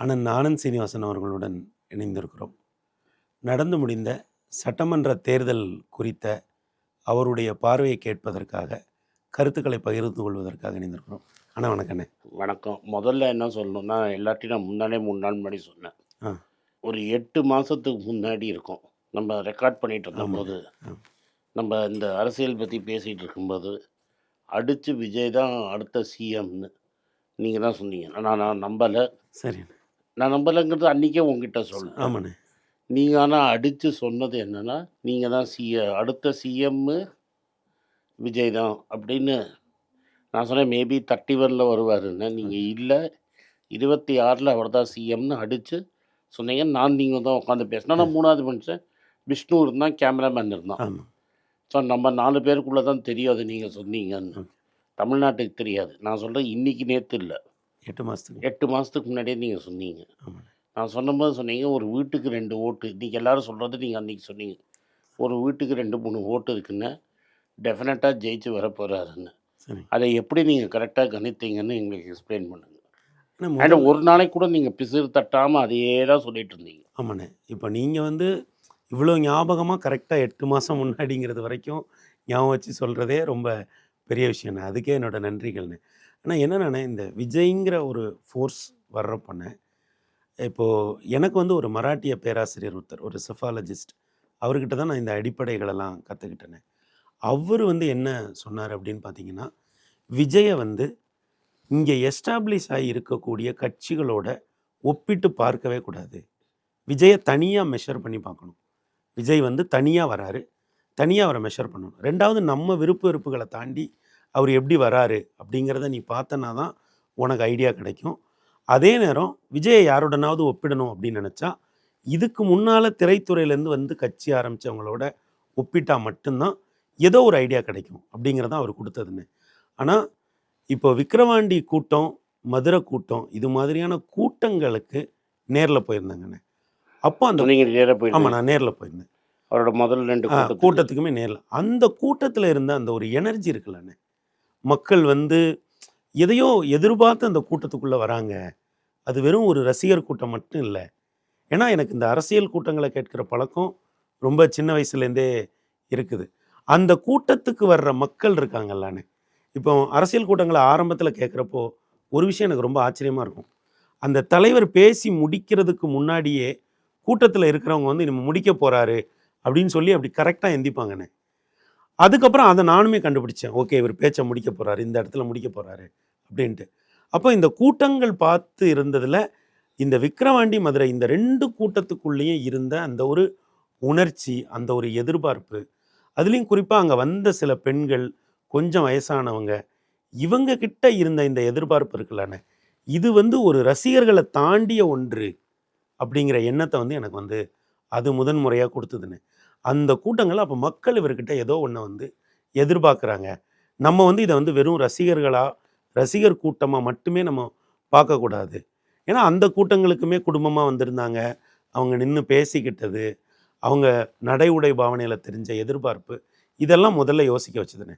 அண்ணன் ஆனந்த் சீனிவாசன் அவர்களுடன் இணைந்திருக்கிறோம். நடந்து முடிந்த சட்டமன்ற தேர்தல் குறித்த அவருடைய பார்வையை கேட்பதற்காக, கருத்துக்களை பகிர்ந்து கொள்வதற்காக இணைந்திருக்கிறோம். அண்ணா வணக்கண்ணே. வணக்கம். முதல்ல என்ன சொல்லணும்னா, எல்லாத்தையும் நான் 3 நாள் முன்னாடி சொன்னேன். ஆ ஒரு 8 மாதத்துக்கு முன்னாடி இருக்கும். நம்ம ரெக்கார்ட் பண்ணிட்டு இருந்தபோது, ஆ நம்ம இந்த அரசியல் பற்றி பேசிகிட்டு இருக்கும்போது, அடித்து விஜய் தான் அடுத்த சிஎம்னு நீங்கள் தான் சொன்னீங்க. நான் நம்பலை. சரிண்ணே. நான் நம்பலைங்கிறது அன்றைக்கே உங்ககிட்ட சொல்லிட்டேன். ஆமாண்ணே. நீங்கள் ஆனால் அடித்து சொன்னது என்னென்னா, நீங்கள் தான் அடுத்த சிஎம்மு விஜய் தான் அப்படின்னு நான் சொன்னேன். மேபி 31ல் வருவாருன்னு. நீங்கள் இல்லை 26ல் அவர் தான் சிஎம்னு அடித்து சொன்னீங்க. நீங்கள் தான் உட்காந்து பேசினா. நான் 3வது மனுஷன் விஷ்ணு இருந்தான், கேமராமேன் இருந்தான். ஆமாம். ஸோ நம்ம 4 பேருக்குள்ளே தான் தெரியும் அது நீங்கள் சொன்னீங்கன்னு. தமிழ்நாட்டுக்கு தெரியாது. நான் சொல்கிறேன் இன்றைக்கி நேற்று இல்லை, 8 மாதத்துக்கு 8 மாதத்துக்கு முன்னாடியே நீங்கள் சொன்னீங்க. ஆமாண்ணே. நான் சொன்னபோது சொன்னீங்க ஒரு வீட்டுக்கு 2 ஓட்டு. இன்றைக்கி எல்லோரும் சொல்கிறது நீங்கள் அன்றைக்கி சொன்னீங்க. ஒரு வீட்டுக்கு 2-3 ஓட்டு இருக்குன்னு, டெஃபினட்டாக ஜெயிச்சு வர போகிறாருன்னு. சரி. அதை எப்படி நீங்கள் கரெக்டாக கணித்தீங்கன்னு எங்களுக்கு எக்ஸ்பிளைன் பண்ணுங்கள். அண்ணா, அண்ட் ஒரு நாளைக்கு கூட நீங்கள் பிசிறு தட்டாமல் அதையே தான் சொல்லிட்டு இருந்தீங்க. ஆமாண்ணே. இப்போ நீங்கள் இவ்வளோ ஞாபகமாக கரெக்டாக 8 மாதம் முன்னாடிங்கிறது வரைக்கும் ஞாபகம் வச்சு சொல்கிறதே ரொம்ப பெரிய விஷயண்ணே. அதுக்கே என்னோடய நன்றிகள்ண்ணே. ஆனால் என்னென்னே, இந்த விஜய்ங்கிற ஒரு ஃபோர்ஸ் வர்றப்பண்ணே, இப்போது எனக்கு ஒரு மராட்டிய பேராசிரியர் ஒருத்தர், ஒரு செஃபாலஜிஸ்ட், அவர்கிட்ட தான் நான் இந்த அடிப்படைகளெல்லாம் கற்றுக்கிட்டேனே. அவர் என்ன சொன்னார் அப்படின்னு பார்த்தீங்கன்னா, விஜயை இங்கே எஸ்டாப்ளிஷ் ஆகி இருக்கக்கூடிய கட்சிகளோட ஒப்பிட்டு பார்க்கவே கூடாது. விஜயை தனியாக மெஷர் பண்ணி பார்க்கணும். விஜய் தனியாக வராரு, தனியாக அவரை மெஷர் பண்ணணும். 2வது நம்ம விருப்பு வெறுப்புகளை தாண்டி அவர் எப்படி வராரு அப்படிங்கிறத நீ பார்த்தனா தான் உனக்கு ஐடியா கிடைக்கும். அதே நேரம் விஜயை யாருடனாவது ஒப்பிடணும் அப்படின்னு நினச்சா, இதுக்கு முன்னால் திரைத்துறையிலேருந்து கட்சி ஆரம்பித்தவங்களோட ஒப்பிட்டா மட்டும்தான் ஏதோ ஒரு ஐடியா கிடைக்கும் அப்படிங்கிறதான் அவர் கொடுத்ததுன்னு. ஆனால் இப்போ விக்கிரவாண்டி கூட்டம், மதுரை கூட்டம், இது மாதிரியான கூட்டங்களுக்கு நேரில் போயிருந்தாங்கண்ணே. அப்போ அந்த ஆமாம், நான் நேரில் போயிருந்தேன். அவரோட முதல் 2 கூட்டத்துக்குமே நேரில். அந்த கூட்டத்தில் இருந்த அந்த ஒரு எனர்ஜி இருக்குல்லண்ணே, மக்கள் எதையோ எதிர்பார்த்து அந்த கூட்டத்துக்குள்ளே வராங்க. அது வெறும் ஒரு ரசிகர் கூட்டம் மட்டும் இல்லை. ஏன்னா எனக்கு இந்த அரசியல் கூட்டங்களை கேட்குற பழக்கம் ரொம்ப சின்ன வயசுலேருந்தே இருக்குது. அந்த கூட்டத்துக்கு வர்ற மக்கள் இருக்காங்கல்லாண்ணே, இப்போ அரசியல் கூட்டங்களை ஆரம்பத்தில் கேட்குறப்போ ஒரு விஷயம் எனக்கு ரொம்ப ஆச்சரியமாக இருக்கும். அந்த தலைவர் பேசி முடிக்கிறதுக்கு முன்னாடியே கூட்டத்தில் இருக்கிறவங்க நம்ம முடிக்க போகிறாரு அப்படின்னு சொல்லி அப்படி கரெக்டாக எந்திப்பாங்கண்ணே. அதுக்கப்புறம் அதை நானுமே கண்டுபிடிச்சேன். ஓகே, இவர் பேச்சை முடிக்க போகிறாரு, இந்த இடத்துல முடிக்க போகிறாரு அப்படின்ட்டு. அப்போ இந்த கூட்டங்கள் பார்த்து இருந்ததில் இந்த விக்கிரவாண்டி, மதுரை, இந்த 2 கூட்டத்துக்குள்ளேயும் இருந்த அந்த ஒரு உணர்ச்சி, அந்த ஒரு எதிர்பார்ப்பு, அதுலேயும் குறிப்பாக அங்கே வந்த சில பெண்கள், கொஞ்சம் வயசானவங்க, இவங்க கிட்ட இருந்த இந்த எதிர்பார்ப்பு இருக்குல்லண்ணே, இது ஒரு ரசிகர்களை தாண்டிய ஒன்று அப்படிங்கிற எண்ணத்தை எனக்கு அது முதன் முறையாக கொடுத்ததுன்னு. அந்த கூட்டங்கள் அப்போ மக்கள் இவர்கிட்ட ஏதோ ஒன்று எதிர்பார்க்குறாங்க. நம்ம இதை வெறும் ரசிகர் கூட்டமாக மட்டுமே நம்ம பார்க்கக்கூடாது. ஏன்னா அந்த கூட்டங்களுக்குமே குடும்பமாக வந்திருந்தாங்க, அவங்க நின்று பேசிக்கிட்டது, அவங்க நடை உடை பாவனையில் தெரிஞ்ச எதிர்பார்ப்பு, இதெல்லாம் முதல்ல யோசிக்க வச்சதுன்னு.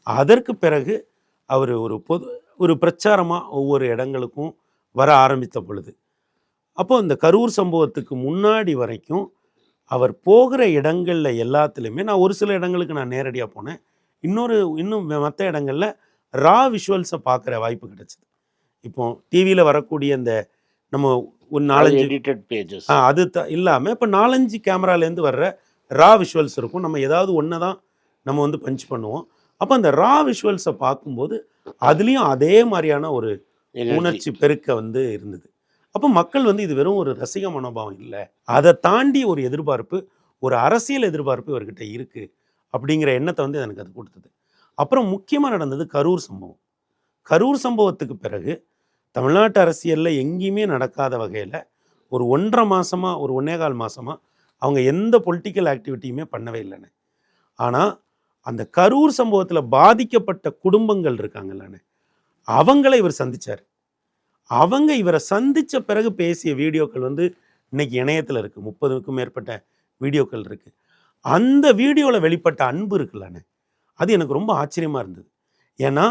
அதற்கு பிறகு அவர் ஒரு பிரச்சாரமாக ஒவ்வொரு இடங்களுக்கும் வர ஆரம்பித்த பொழுது, அப்போ இந்த கரூர் சம்பவத்துக்கு முன்னாடி வரைக்கும் அவர் போகிற இடங்களில் எல்லாத்துலேயுமே, நான் ஒரு சில இடங்களுக்கு நான் நேரடியாக போனேன், இன்னும் மற்ற இடங்களில் ரா விஷுவல்ஸை பார்க்குற வாய்ப்பு கிடச்சிது. இப்போ டிவியில் வரக்கூடிய இந்த நம்ம ஒரு 4-5 எடிட்டட் பேஜஸ் அது இல்லாமல் இப்போ 4-5 கேமராலேருந்து வர்ற ரா விஷுவல்ஸ் இருக்கும். நம்ம ஏதாவது ஒன்று தான் நம்ம பஞ்ச் பண்ணுவோம். அப்போ அந்த ரா விஷுவல்ஸை பார்க்கும்போது அதுலேயும் அதே மாதிரியான ஒரு உணர்ச்சி பெருக்க இருந்தது. அப்போ மக்கள் இது வெறும் ஒரு ரசிக மனோபாவம் இல்லை, அதை தாண்டி ஒரு எதிர்பார்ப்பு, ஒரு அரசியல் எதிர்பார்ப்பு இவர்கிட்ட இருக்குது அப்படிங்கிற எண்ணத்தை எனக்கு அது கொடுத்தது. அப்புறம் முக்கியமாக நடந்தது கரூர் சம்பவம். கரூர் சம்பவத்துக்கு பிறகு தமிழ்நாட்டு அரசியலில் எங்கேயுமே நடக்காத வகையில் ஒரு 1.5 மாதமாக, ஒரு 1.25 மாதமாக அவங்க எந்த பொலிட்டிக்கல் ஆக்டிவிட்டியுமே பண்ணவே இல்லைண்ணே. ஆனால் அந்த கரூர் சம்பவத்தில் பாதிக்கப்பட்ட குடும்பங்கள் இருக்காங்கல்லண்ணே, அவங்கள இவர் சந்தித்தார். அவங்க இவரை சந்தித்த பிறகு பேசிய வீடியோக்கள் இன்னைக்கு இணையத்தில் இருக்குது. 30க்கும் மேற்பட்ட வீடியோக்கள் இருக்குது. அந்த வீடியோவில் வெளிப்பட்ட அன்பு இருக்குல்லண்ணே, அது எனக்கு ரொம்ப ஆச்சரியமாக இருந்தது. ஏன்னா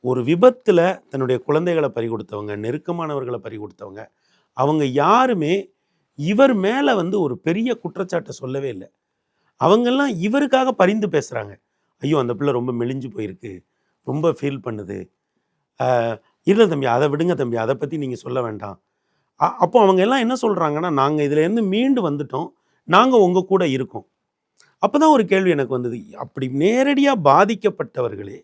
ஒரு விபத்தில் தன்னுடைய குழந்தைகளை பறி கொடுத்தவங்க, நெருக்கமானவர்களை பறி கொடுத்தவங்க, அவங்க யாருமே இவர் மேலே வந்து ஒரு பெரிய குற்றச்சாட்டை சொல்லவே இல்லை. அவங்கெல்லாம் இவருக்காக பரிந்து பேசுகிறாங்க. ஐயோ அந்த பிள்ளை ரொம்ப மெலிஞ்சு போயிருக்கு, ரொம்ப ஃபீல் பண்ணுது, இல்லை தம்பி அதை விடுங்க தம்பி, அதை பற்றி நீங்கள் சொல்ல வேண்டாம். அப்போ அவங்க எல்லாம் என்ன சொல்கிறாங்கன்னா, நாங்கள் இதுலேருந்து மீண்டு வந்துட்டோம், நாங்கள் உங்கள் கூட இருக்கோம். அப்போ தான் ஒரு கேள்வி எனக்கு வந்தது, அப்படி நேரடியாக பாதிக்கப்பட்டவர்களே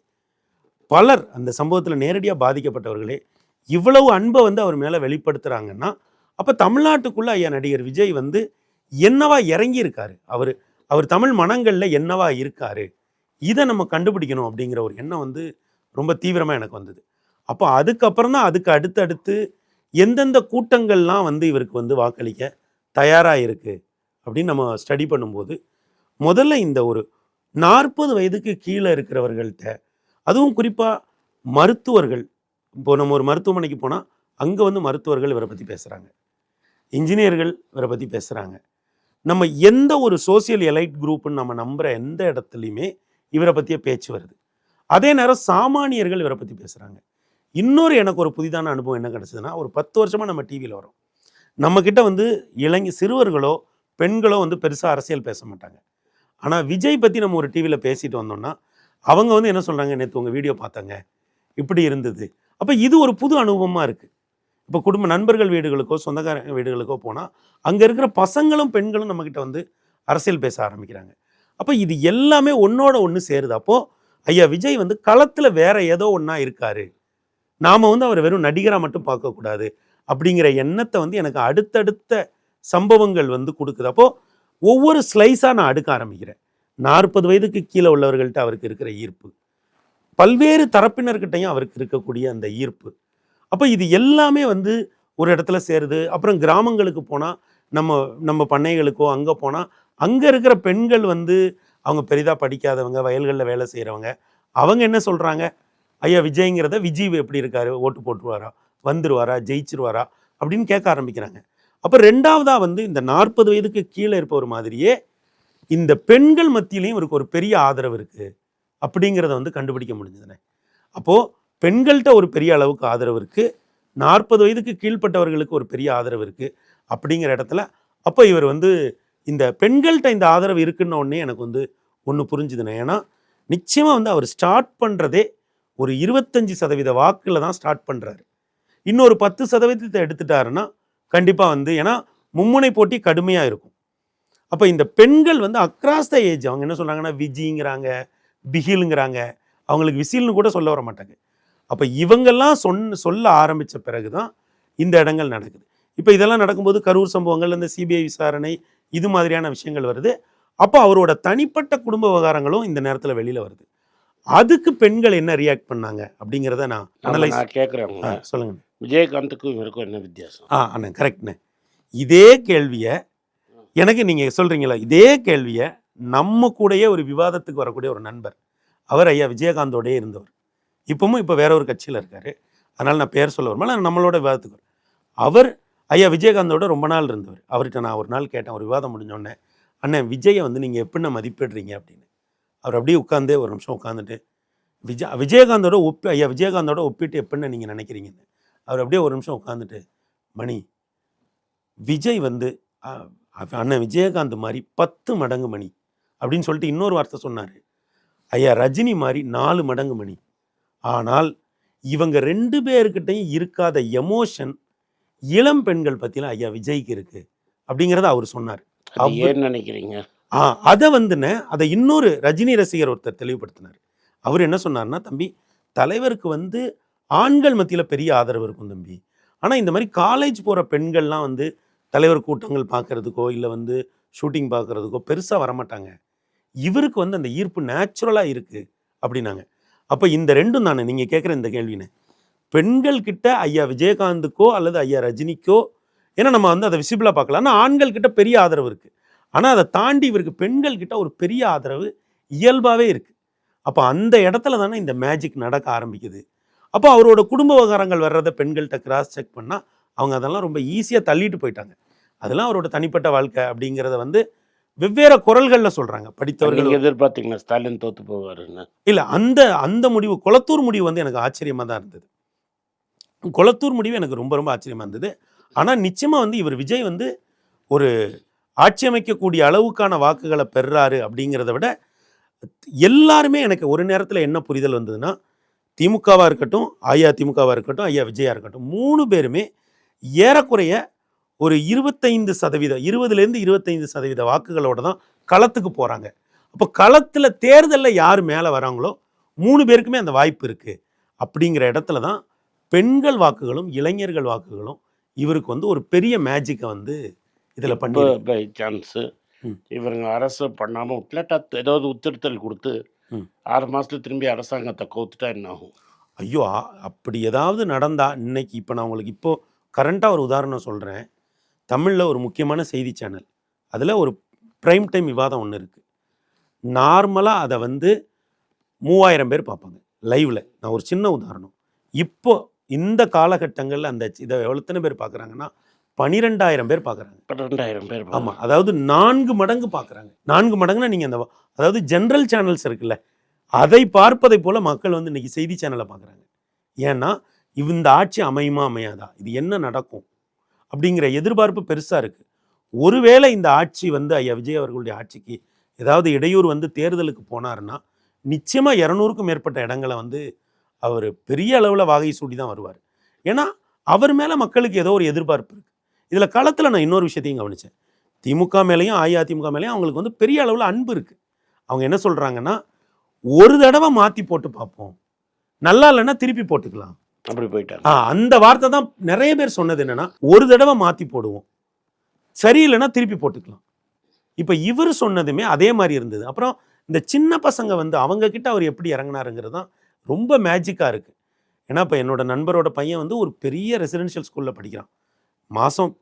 பலர், அந்த சம்பவத்தில் நேரடியாக பாதிக்கப்பட்டவர்களே இவ்வளவு அன்பை வந்து அவர் மேலே வெளிப்படுத்துகிறாங்கன்னா, அப்போ தமிழ்நாட்டுக்குள்ளே ஐயா நடிகர் விஜய் வந்து என்னவா இறங்கி இருக்காரு, அவர் தமிழ் மனங்களில் என்னவா இருக்காரு, இதை நம்ம கண்டுபிடிக்கணும் அப்படிங்கிற ஒரு எண்ணம் வந்து ரொம்ப தீவிரமாக எனக்கு வந்தது. அப்போ அதுக்கப்புறம் தான் அதுக்கு அடுத்தடுத்து எந்தெந்த கூட்டங்கள்லாம் வந்து இவருக்கு வந்து வாக்களிக்க தயாராக இருக்குது அப்படின்னு நம்ம ஸ்டடி பண்ணும்போது, முதல்ல இந்த ஒரு 40 வயதுக்கு கீழே இருக்கிறவர்கள்ட்ட, அதுவும் குறிப்பாக மருத்துவர்கள், இப்போ நம்ம ஒரு மருத்துவமனைக்கு போனால் அங்கே வந்து மருத்துவர்கள் இவரை பற்றி பேசுகிறாங்க, இன்ஜினியர்கள் இவரை பற்றி பேசுகிறாங்க, நம்ம எந்த ஒரு சோசியல் எலைட் குரூப்புன்னு நம்ம நம்புகிற எந்த இடத்துலையுமே இவரை பற்றிய பேச்சு வருது. அதே நேரம் சாமானியர்கள் இவரை பற்றி பேசுகிறாங்க. இன்னொரு எனக்கு ஒரு புதிதான அனுபவம் என்ன கிடச்சதுன்னா, ஒரு 10 வருஷமாக நம்ம டிவியில் வரோம், நம்மக்கிட்ட வந்து சிறுவர்களோ பெண்களோ வந்து பெருசாக அரசியல் பேச மாட்டாங்க. ஆனால் விஜய் பற்றி நம்ம ஒரு டிவியில் பேசிட்டு வந்தோம்னா அவங்க வந்து என்ன சொல்கிறாங்க, நேற்று உங்கள் வீடியோ பார்த்தாங்க, இப்படி இருந்தது. அப்போ இது ஒரு புது அனுபவமாக இருக்குது. இப்போ குடும்ப நண்பர்கள் வீடுகளுக்கோ சொந்தக்கார வீடுகளுக்கோ போனால் அங்கே இருக்கிற பசங்களும் பெண்களும் நம்மக்கிட்ட வந்து அரசியல் பேச ஆரம்பிக்கிறாங்க. அப்போ இது எல்லாமே ஒன்றோட ஒன்று சேருது. அப்போது ஐயா விஜய் வந்து களத்தில் வேற ஏதோ ஒன்றா இருக்காரு, நாம் வந்து அவரை வெறும் நடிகராக மட்டும் பார்க்கக்கூடாது அப்படிங்கிற எண்ணத்தை வந்து எனக்கு அடுத்தடுத்த சம்பவங்கள் வந்து கொடுக்குது. அப்போது ஒவ்வொரு ஸ்லைஸாக நான் அடுக்க ஆரம்பிக்கிறேன். 40 வயதுக்கு கீழே உள்ளவர்கள்ட்ட அவருக்கு இருக்கிற ஈர்ப்பு, பல்வேறு தரப்பினர்கிட்டையும் அவருக்கு இருக்கக்கூடிய அந்த ஈர்ப்பு, அப்போ இது எல்லாமே வந்து ஒரு இடத்துல சேருது. அப்புறம் கிராமங்களுக்கு போனால், நம்ம பண்ணைகளுக்கோ அங்கே போனால் அங்கே இருக்கிற பெண்கள் வந்து அவங்க பெரிதாக படிக்காதவங்க, வயல்களில் வேலை செய்கிறவங்க, அவங்க என்ன சொல்கிறாங்க, ஐயா விஜய்ங்கிறத விஜய் எப்படி இருக்காரு, ஓட்டு போட்டுருவாரா, வந்துருவாரா, ஜெயிச்சிருவாரா அப்படின்னு கேட்க ஆரம்பிக்கிறாங்க. அப்போ ரெண்டாவதாக வந்து இந்த 40 வயதுக்கு கீழே இருப்பவர் மாதிரியே இந்த பெண்கள் மத்தியிலையும் இவருக்கு ஒரு பெரிய ஆதரவு இருக்குது அப்படிங்கிறத வந்து கண்டுபிடிக்க முடிஞ்சதுனே. அப்போது பெண்கள்கிட்ட ஒரு பெரிய அளவுக்கு ஆதரவு இருக்குது, 40 வயதுக்கு கீழ்ப்பட்டவர்களுக்கு ஒரு பெரிய ஆதரவு இருக்குது அப்படிங்கிற இடத்துல அப்போ இவர் வந்து இந்த பெண்கள்கிட்ட இந்த ஆதரவு இருக்குன்ன உடனே எனக்கு வந்து ஒன்று புரிஞ்சுதுனே. ஏன்னா நிச்சயமாக வந்து அவர் ஸ்டார்ட் பண்ணுறதே ஒரு 25% வாக்கில் தான் ஸ்டார்ட் பண்ணுறாரு. இன்னொரு 10% எடுத்துட்டாருன்னா கண்டிப்பாக வந்து, ஏன்னா மும்முனை போட்டி கடுமையாக இருக்கும். அப்போ இந்த பெண்கள் வந்து அக்ராஸ் த ஏஜ், அவங்க என்ன சொல்கிறாங்கன்னா விஜிங்கிறாங்க, பிகிலுங்கிறாங்க, அவங்களுக்கு விசில்னு கூட சொல்ல வர மாட்டாங்க. அப்போ இவங்கெல்லாம் சொல்ல ஆரம்பித்த பிறகு தான் இந்த இடங்கள் நடக்குது. இப்போ இதெல்லாம் நடக்கும்போது கரூர் சம்பவங்கள், இந்த சிபிஐ விசாரணை, இது மாதிரியான விஷயங்கள் வருது. அப்போ அவரோட தனிப்பட்ட குடும்ப விவகாரங்களும் இந்த நேரத்தில் வெளியில் வருது. அதுக்கு பெண்கள் என்ன ரியாக்ட் பண்ணாங்க அப்படிங்கிறத நான் கேட்குறேன். சொல்லுங்க. விஜயகாந்துக்கும் இவருக்கும் என்ன வித்தியாசம்? அண்ணா கரெக்ட்ண்ணே. இதே கேள்வியை எனக்கு நீங்கள் சொல்கிறீங்களா, இதே கேள்வியை நம்ம கூடயே ஒரு விவாதத்துக்கு வரக்கூடிய ஒரு நண்பர், அவர் ஐயா விஜயகாந்தோடயே இருந்தவர், இப்போ வேற ஒரு கட்சியில் இருக்கார், அதனால் நான் பேர் சொல்ல வருமா, நம்மளோட விவாதத்துக்கு அவர் ஐயா விஜயகாந்தோட ரொம்ப நாள் இருந்தவர். அவர்கிட்ட நான் ஒரு நாள் கேட்டேன், ஒரு விவாதம் முடிஞ்சோடனே, அண்ணன் விஜயை வந்து நீங்கள் எப்படின்னா மதிப்பிடுறீங்க அப்படின்னு. அவர் அப்படியே உட்காந்து ஒரு நிமிஷம் உட்காந்துட்டு, விஜயகாந்தோட ஐயா விஜயகாந்தோட ஒப்பிட்டு எப்படின்னு நீங்கள் நினைக்கிறீங்கன்னு. அவர் அப்படியே ஒரு நிமிஷம் உட்காந்துட்டு, மணி விஜய் வந்து அண்ணன் விஜயகாந்த் மாதிரி 10 மடங்கு மணி அப்படின்னு சொல்லிட்டு இன்னொரு வார்த்தை சொன்னார். ஐயா ரஜினி மாதிரி 4 மடங்கு மணி. ஆனால் இவங்க 2 பேருக்கிட்டையும் இருக்காத எமோஷன் இளம் பெண்கள் பற்றிலாம் ஐயா விஜய்க்கு இருக்கு அப்படிங்கிறத அவர் சொன்னார். ஏன் நினைக்கிறீங்க? அதை வந்துன்னு அதை இன்னொரு ரஜினி ரசிகர் ஒருத்தர் தெளிவுபடுத்தினார். அவர் என்ன சொன்னார்னா, தம்பி தலைவருக்கு வந்து ஆண்கள் மத்தியில் பெரிய ஆதரவு இருக்கும் தம்பி, ஆனால் இந்த மாதிரி காலேஜ் போகிற பெண்கள்லாம் வந்து தலைவர் கூட்டங்கள் பார்க்குறதுக்கோ இல்லை வந்து ஷூட்டிங் பார்க்குறதுக்கோ பெருசாக வரமாட்டாங்க, இவருக்கு வந்து அந்த ஈர்ப்பு நேச்சுரலாக இருக்குது அப்படின்னாங்க. அப்போ இந்த ரெண்டும் தானே நீங்கள் கேட்குற இந்த கேள்வின்னு, பெண்கள் கிட்ட ஐயா விஜயகாந்துக்கோ அல்லது ஐயா ரஜினிக்கோ, ஏன்னா நம்ம வந்து அதை விசிபிளாக பார்க்கலாம், ஆனால் ஆண்கள் கிட்ட பெரிய ஆதரவு இருக்குது, ஆனால் அதை தாண்டி இவருக்கு பெண்கள் கிட்ட ஒரு பெரிய ஆதரவு இயல்பாகவே இருக்குது. அப்போ அந்த இடத்துல தானே இந்த மேஜிக் நடக்க ஆரம்பிக்குது. அப்போ அவரோட குடும்ப விவகாரங்கள் வர்றதை பெண்கள்கிட்ட கிராஸ் செக் பண்ணால் அவங்க அதெல்லாம் ரொம்ப ஈஸியாக தள்ளிட்டு போயிட்டாங்க. அதெல்லாம் அவரோட தனிப்பட்ட வாழ்க்கை அப்படிங்கிறத வந்து வெவ்வேறு குரல்களில் சொல்கிறாங்க. படித்தவர்கள் எதிர்பார்த்தீங்கன்னா ஸ்டாலின் தோற்று போவாருன்னு இல்லை, அந்த முடிவு, குளத்தூர் முடிவு வந்து எனக்கு ஆச்சரியமாக தான் இருந்தது. குளத்தூர் முடிவு எனக்கு ரொம்ப ரொம்ப ஆச்சரியமாக இருந்தது. ஆனால் நிச்சயமாக வந்து இவர் விஜய் வந்து ஒரு ஆட்சி அமைக்கக்கூடிய அளவுக்கான வாக்குகளை பெறுறாரு அப்படிங்கிறத விட எல்லாருமே எனக்கு ஒரு நேரத்தில் என்ன புரிதல் வந்ததுன்னா, திமுகவாக இருக்கட்டும், அதிமுகவாக இருக்கட்டும், ஐயா விஜயா இருக்கட்டும், 3 பேருமே ஏறக்குறைய ஒரு 25% 20லேருந்து 25% வாக்குகளோட தான் களத்துக்கு போகிறாங்க. அப்போ களத்தில் தேர்தலில் யார் மேலே வராங்களோ 3 பேருக்குமே அந்த வாய்ப்பு இருக்குது. அப்படிங்கிற இடத்துல தான் பெண்கள் வாக்குகளும் இளைஞர்கள் வாக்குகளும் இவருக்கு வந்து ஒரு பெரிய மேஜிக்கை வந்து இதில் இப்போ பண்ணி பை சான்ஸு ம். இவருங்க அரசு பண்ணாமல் இல்லாட்டா ஏதாவது உத்தரத்தல் கொடுத்து ம். 6 மாதத்துல திரும்பி அரசாங்கத்தை கவுத்துட்டா என்ன ஆகும்? ஐயோ அப்படி ஏதாவது நடந்தா இன்னைக்கு இப்போ நான் உங்களுக்கு இப்போ கரண்ட்டாக ஒரு உதாரணம் சொல்கிறேன். தமிழில் ஒரு முக்கியமான செய்தி சேனல், அதில் ஒரு ப்ரைம் டைம் விவாதம் ஒன்று இருக்குது. நார்மலாக அதை வந்து 3000 பேர் பார்ப்பாங்க லைவில். நான் ஒரு சின்ன உதாரணம், இப்போ இந்த காலகட்டங்களில் அந்த இதை எத்தனை பேர் பார்க்குறாங்கன்னா 12,000 பேர் பார்க்குறாங்க. 12,000 பேர் ஆமாம், அதாவது 4 மடங்கு பார்க்குறாங்க. 4 மடங்குனா நீங்கள் அந்த அதாவது ஜென்ரல் சேனல்ஸ் இருக்குல்ல, அதை பார்ப்பதை போல் மக்கள் வந்து இன்றைக்கி செய்தி சேனலை பார்க்குறாங்க. ஏன்னா இந்த ஆட்சி அமையுமா அமையாதா, இது என்ன நடக்கும் அப்படிங்கிற எதிர்பார்ப்பு பெருசாக இருக்குது. ஒருவேளை இந்த ஆட்சி வந்து ஐயா விஜய் அவர்களுடைய ஆட்சிக்கு ஏதாவது இடையூறு வந்து தேர்தலுக்கு போனாருன்னா நிச்சயமாக 200க்கும் மேற்பட்ட இடங்களை வந்து அவர் பெரிய அளவில் வாகை சூடி தான் வருவார். ஏன்னா அவர் மேலே மக்களுக்கு ஏதோ ஒரு எதிர்பார்ப்பு இருக்குது. இதில் களத்தில் நான் இன்னொரு விஷயத்தையும் கவனித்தேன். திமுக மேலேயும் அஇஅதிமுக மேலேயும் அவங்களுக்கு வந்து பெரிய அளவில் அன்பு இருக்குது. அவங்க என்ன சொல்கிறாங்கன்னா, ஒரு தடவை மாற்றி போட்டு பார்ப்போம், நல்லா இல்லைன்னா திருப்பி போட்டுக்கலாம், அப்படி போயிட்டாங்க. அந்த வார்த்தை தான் நிறைய பேர் சொன்னது. என்னன்னா, ஒரு தடவை மாற்றி போடுவோம், சரியில்லைன்னா திருப்பி போட்டுக்கலாம். இப்போ இவர் சொன்னதுமே அதே மாதிரி இருந்தது. அப்புறம் இந்த சின்ன பசங்க வந்து அவங்க கிட்ட அவர் எப்படி இறங்கினாருங்கிறது தான் ரொம்ப மேஜிக்காக இருக்குது. ஏன்னா இப்போ என்னோட நண்பரோட பையன் வந்து ஒரு பெரிய ரெசிடென்ஷியல் ஸ்கூலில் படிக்கிறான். மாதம்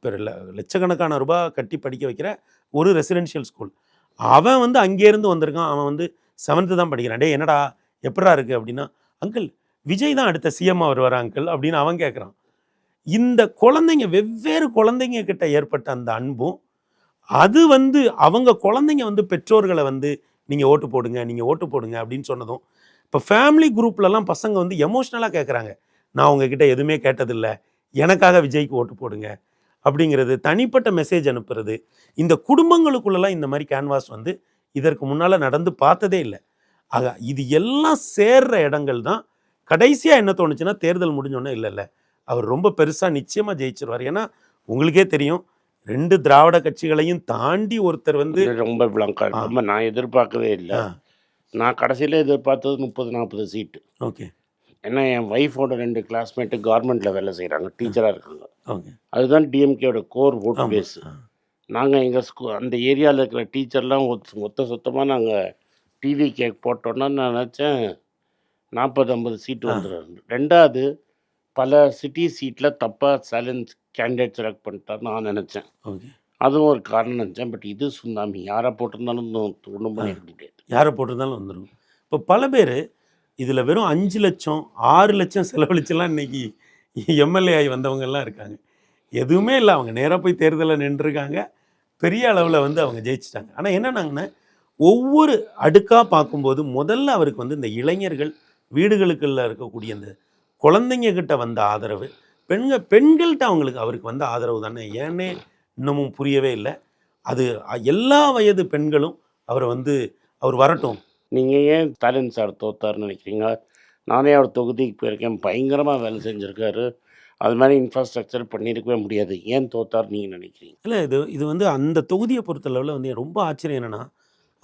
லட்சக்கணக்கான ரூபாய் கட்டி படிக்க வைக்கிற ஒரு ரெசிடென்ஷியல் ஸ்கூல். அவன் வந்து அங்கேருந்து வந்திருக்கான். அவன் வந்து 7th தான் படிக்கிறான். டே என்னடா எப்படா இருக்குது அப்படின்னா, அங்கிள் விஜய் தான் அடுத்த சிஎம்மாக வருவார் அங்கிள் அப்படின்னு அவன் கேட்குறான். இந்த குழந்தைங்க வெவ்வேறு குழந்தைங்க கிட்ட ஏற்பட்ட அந்த அன்பும், அது வந்து அவங்க குழந்தைங்க வந்து பெற்றோர்களை வந்து நீங்கள் ஓட்டு போடுங்க, நீங்கள் ஓட்டு போடுங்க அப்படின்னு சொன்னதும், இப்போ ஃபேமிலி குரூப்லலாம் பசங்க வந்து எமோஷ்னலாக கேட்குறாங்க. நான் உங்ககிட்ட எதுவுமே கேட்டதில்லை, எனக்காக விஜய்க்கு ஓட்டு போடுங்க அப்படிங்கிறது, தனிப்பட்ட மெசேஜ் அனுப்புறது, இந்த குடும்பங்களுக்குள்ளெல்லாம் இந்த மாதிரி கேன்வாஸ் வந்து இதற்கு முன்னால் நடந்து பார்த்ததே இல்லை. ஆக இது எல்லாம் சேர்ற இடங்கள் தான் கடைசியாக என்ன தோணுச்சுன்னா, தேர்தல் முடிஞ்சோன்னே இல்லை அவர் ரொம்ப பெருசாக நிச்சயமாக ஜெயிச்சிருவார். ஏன்னா உங்களுக்கே தெரியும், 2 திராவிட கட்சிகளையும் தாண்டி ஒருத்தர் வந்து ரொம்ப பிளாங்கா ரொம்ப நான் எதிர்பார்க்கவே இல்லை. நான் கடைசியில் எதிர்பார்த்தது 30-40 சீட்டு. ஓகே. ஏன்னா என் ஒய்ஃபோட 2 கிளாஸ்மேட்டு கவர்மெண்ட்டில் வேலை செய்கிறாங்க, டீச்சராக இருக்காங்க. ஓகே. அதுதான் டிஎம்கேயோட கோர் ஓட் பேஸு. நாங்கள் எங்கள் அந்த ஏரியாவில் இருக்கிற டீச்சர்லாம் மொத்தமாக நாங்கள் டிவி கேக் போட்டோன்னா நான் நினச்சேன் 40-50 சீட்டு வந்துடும். 2வது பல சிட்டி சீட்டில் தப்பாக சைலன்ஸ் கேண்டிடேட் செலக்ட் பண்ணிட்டார் நான் நினச்சேன். ஓகே. அதுவும் ஒரு காரணம் நினச்சேன். பட் இது சுனாமி, யாரை போட்டிருந்தாலும் ஒன்றும் பண்ண முடியாது. யாரை போட்டிருந்தாலும் வந்துடும். இப்போ பல பேர் இதில் வெறும் 5 லட்சம் 6 லட்சம் செலவழிச்செல்லாம் இன்னைக்கு எம்எல்ஏ ஆகி வந்தவங்கெல்லாம் இருக்காங்க. எதுவுமே இல்லை, அவங்க நேராக போய் தேர்தலில் நின்றுருக்காங்க, பெரிய அளவில் வந்து அவங்க ஜெயிச்சிட்டாங்க. ஆனால் என்னன்னாங்கன்னா, ஒவ்வொரு அடுக்காக பார்க்கும்போது முதல்ல அவருக்கு வந்து இந்த இளைஞர்கள் வீடுகளுக்குள்ள இருக்கக்கூடிய அந்த குழந்தைங்க கிட்ட வந்த ஆதரவு, பெண்கள்கிட்ட அவருக்கு வந்த ஆதரவு தானே ஏன்னே இன்னமும் புரியவே இல்லை. அது எல்லா வயது பெண்களும் அவரை வந்து அவர் வரட்டும். நீங்கள் ஏன் ஸ்டாலின் சார் தோத்தாருன்னு நினைக்கிறீங்க? நானே அவர் தொகுதிக்கு போயிருக்கேன், பயங்கரமாக வேலை செஞ்சுருக்காரு. அது மாதிரி இன்ஃப்ராஸ்ட்ரக்சர் பண்ணியிருக்கவே முடியாது. ஏன் தோத்தார் நீங்கள் நினைக்கிறீங்க? இல்லை, இது வந்து அந்த தொகுதியை பொறுத்தளவில் வந்து ரொம்ப ஆச்சரியம் என்னென்னா,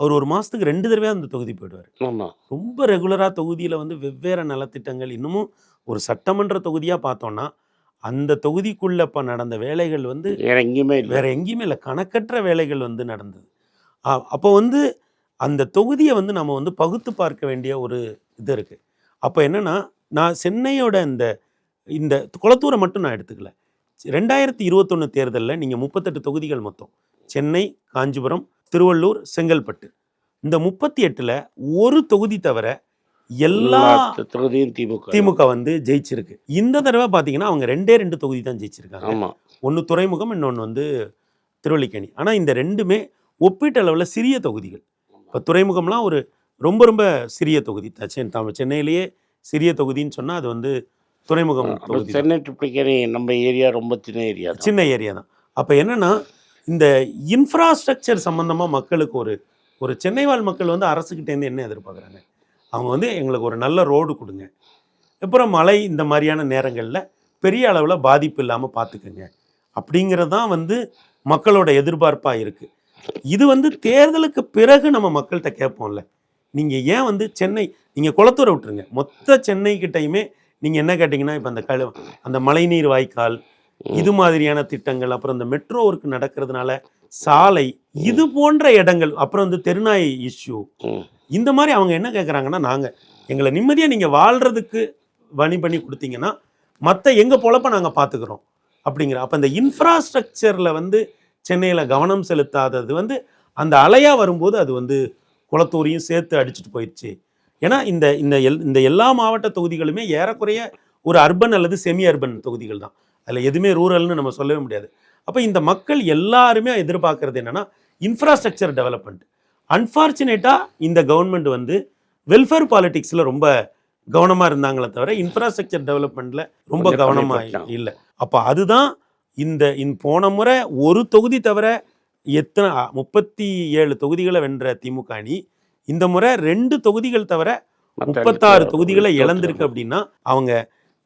அவர் ஒரு மாதத்துக்கு 2 தடவையாக அந்த தொகுதி போயிடுவார். ஆமாம். ரொம்ப ரெகுலராக தொகுதியில் வந்து வெவ்வேறு நலத்திட்டங்கள், இன்னமும் ஒரு சட்டமன்ற தொகுதியாக பார்த்தோன்னா அந்த தொகுதிக்குள்ளே இப்போ நடந்த வேலைகள் வந்து வேறு எங்கேயுமே இல்லை, கணக்கற்ற வேலைகள் வந்து நடந்தது. அப்போ வந்து அந்த தொகுதியை வந்து நம்ம வந்து பகுத்து பார்க்க வேண்டிய ஒரு இது இருக்குது. அப்போ என்னென்னா, நான் சென்னையோட இந்த குளத்தூரை மட்டும் நான் எடுத்துக்கல. 2021 தேர்தலில் நீங்கள் 38 தொகுதிகள் மொத்தம், சென்னை, காஞ்சிபுரம், திருவள்ளூர், செங்கல்பட்டு, இந்த 38ல் ஒரு தொகுதி தவிர எல்லா தொகுதியும் திமுக வந்து ஜெயிச்சிருக்கு. இந்த தடவை பார்த்தீங்கன்னா அவங்க 2 தொகுதி தான் ஜெயிச்சிருக்காங்க. ஆமாம். ஒன்று துறைமுகம், இன்னொன்று வந்து திருவல்லிக்கேணி. ஆனால் இந்த 2மே ஒப்பீட்டளவில் சிறிய தொகுதிகள். இப்போ துறைமுகம்லாம் ஒரு ரொம்ப ரொம்ப சிறிய தொகுதி. சென்னையிலேயே சிறிய தொகுதின்னு சொன்னால் அது வந்து துறைமுகம் தொகுதி தான். சென்னை ட்ரிப்ளிகேணி நம்ம ஏரியா ரொம்ப சின்ன ஏரியா தான். சின்ன ஏரியா தான். அப்போ என்னன்னா இந்த இன்ஃப்ராஸ்ட்ரக்சர் சம்மந்தமாக மக்களுக்கு ஒரு சென்னை வாழ் மக்கள் வந்து அரசுக்கிட்டேருந்து என்ன எதிர்பார்க்குறாங்க? அவங்க வந்து எங்களுக்கு ஒரு நல்ல ரோடு கொடுங்க, அப்புறம் மழை இந்த மாதிரியான நேரங்களில் பெரிய அளவில் பாதிப்பு இல்லாமல் பார்த்துக்குங்க, அப்படிங்கிறது தான் வந்து மக்களோட எதிர்பார்ப்பாக இருக்குது. இது வந்து தேர்தலுக்கு பிறகு நம்ம மக்கள்கிட்ட கேட்போம்ல, நீங்கள் ஏன் வந்து சென்னை, நீங்கள் குளத்தூரை விட்டுருங்க, மொத்த சென்னை கிட்டையுமே நீங்கள் என்ன கேட்டிங்கன்னா, இப்போ அந்த மழைநீர் வாய்க்கால் இது மாதிரியான திட்டங்கள், அப்புறம் இந்த மெட்ரோ ஒர்க் நடக்கிறதுனால சாலை, இது போன்ற இடங்கள், அப்புறம் வந்து தெருநாய் இஷ்யூ, இந்த மாதிரி அவங்க என்ன கேட்குறாங்கன்னா, நாங்கள் எங்களை நிம்மதியாக நீங்கள் வாழ்கிறதுக்கு வழி பண்ணி கொடுத்தீங்கன்னா மற்ற எங்கள் பொழப்ப நாங்கள் பார்த்துக்குறோம் அப்படிங்கிற. அப்போ இந்த இன்ஃப்ராஸ்ட்ரக்சரில் வந்து சென்னையில் கவனம் செலுத்தாதது வந்து அந்த அலையாக வரும்போது அது வந்து குளத்தூரையும் சேர்த்து அடிச்சுட்டு போயிடுச்சு. ஏன்னா இந்த எல்லா மாவட்ட தொகுதிகளுமே ஏறக்குறைய ஒரு அர்பன் அல்லது செமி அர்பன் தொகுதிகள் தான். அதில் எதுவுமே ரூரல்னு நம்ம சொல்லவே முடியாது. அப்போ இந்த மக்கள் எல்லாருமே எதிர்பார்க்கறது என்னென்னா இன்ஃப்ராஸ்ட்ரக்சர் டெவலப்மெண்ட். அன்ஃபார்ச்சுனேட்டாக இந்த கவர்மெண்ட் வந்து வெல்ஃபேர் பாலிட்டிக்ஸில் ரொம்ப கவனமாக இருந்தாங்களே தவிர இன்ஃப்ராஸ்ட்ரக்சர் டெவலப்மெண்ட்டில் ரொம்ப கவனமாக இல்லை. அப்போ அதுதான் இந்த போன முறை ஒரு தொகுதி தவிர எத்தனை 37 தொகுதிகளை வென்ற திமுக அணி இந்த முறை 2 தொகுதிகள் தவிர 36 தொகுதிகளை இழந்திருக்கு. அப்படின்னா அவங்க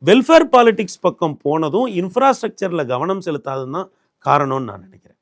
வெல்ஃபேர் பாலிட்டிக்ஸ் பக்கம் போனதும் இன்ஃப்ராஸ்ட்ரக்சரில் கவனம் செலுத்தாததும் தான் காரணம்னு நான் நினைக்கிறேன்.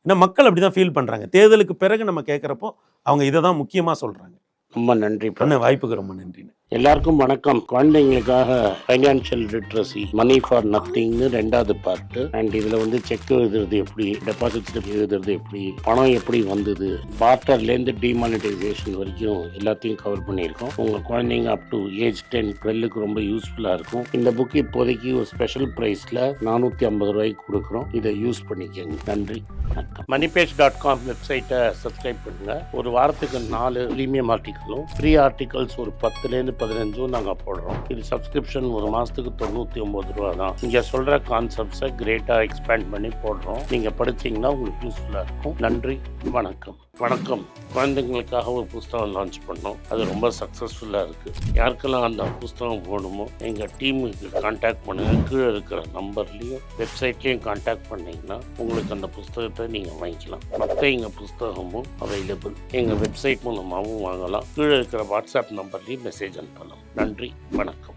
ஏன்னா மக்கள் அப்படி தான் ஃபீல் பண்ணுறாங்க. தேர்தலுக்கு பிறகு நம்ம கேட்குறப்போ அவங்க இதை தான் முக்கியமாக சொல்கிறாங்க. ரொம்ப நன்றி. பண்ண வாய்ப்புக்கு ரொம்ப நன்றி. எல்லாருக்கும் வணக்கம். குழந்தைங்களுக்காக ஃபைனான்ஷியல் லிட்ரஸி, மணி ஃபார் நத்திங்னு 2வது பார்ட்டு. அண்ட் இதில் வந்து செக் எழுதுறது எப்படி, டெபாசிட் ஸ்லிப் எழுதுறது எப்படி, பணம் எப்படி வந்தது, பார்ட்டர்லேருந்து டிமானிட்டைசேஷன் வரைக்கும் எல்லாத்தையும் கவர் பண்ணியிருக்கோம். உங்கள் குழந்தைங்க அப் டு ஏஜ் 10-12க்கு ரொம்ப யூஸ்ஃபுல்லாக இருக்கும். இந்த புக் இப்போதைக்கு ஒரு ஸ்பெஷல் ப்ரைஸில் 450 ரூபாய்க்கு கொடுக்குறோம். இதை யூஸ் பண்ணிக்கங்க. நன்றி, வணக்கம். moneypage.com வெப்சைட்டை சப்ஸ்கிரைப் பண்ணுங்கள். ஒரு வாரத்துக்கு 4 ப்ரீமியம் ஆர்டிக்கலும் ஃப்ரீ ஆர்டிகல்ஸ் ஒரு 10லேருந்து 15 நாங்கள் போடுறோம். இது சப்ஸ்கிரிப்ஷன் ஒரு மாதத்துக்கு 99 ரூபா தான். இங்கே சொல்கிற கான்செப்ட்ஸை கிரேட்டாக எக்ஸ்பேண்ட் பண்ணி போடுறோம். நீங்கள் படிச்சிங்கன்னா உங்களுக்கு யூஸ்ஃபுல்லாக இருக்கும். நன்றி, வணக்கம். வணக்கம். குழந்தைங்களுக்காக ஒரு புஸ்தகம் லான்ச் பண்ணோம். அது ரொம்ப சக்ஸஸ்ஃபுல்லாக இருக்குது. யாருக்கெல்லாம் அந்த புஸ்தகம் போடணுமோ எங்கள் டீமுக்கு கான்டாக்ட் பண்ணுங்கள். கீழே இருக்கிற நம்பர்லேயும் வெப்சைட்லேயும் கான்டாக்ட் பண்ணிங்கன்னா உங்களுக்கு அந்த புஸ்தகத்தை நீங்கள் வாங்கிக்கலாம். மற்ற எங்கள் புஸ்தகமும் அவைலபிள் எங்கள் வெப்சைட் மூலமாகவும் வாங்கலாம். கீழே இருக்கிற வாட்ஸ்அப் நம்பர்லேயும் மெசேஜ் அனுப்பலாம். நன்றி, வணக்கம்.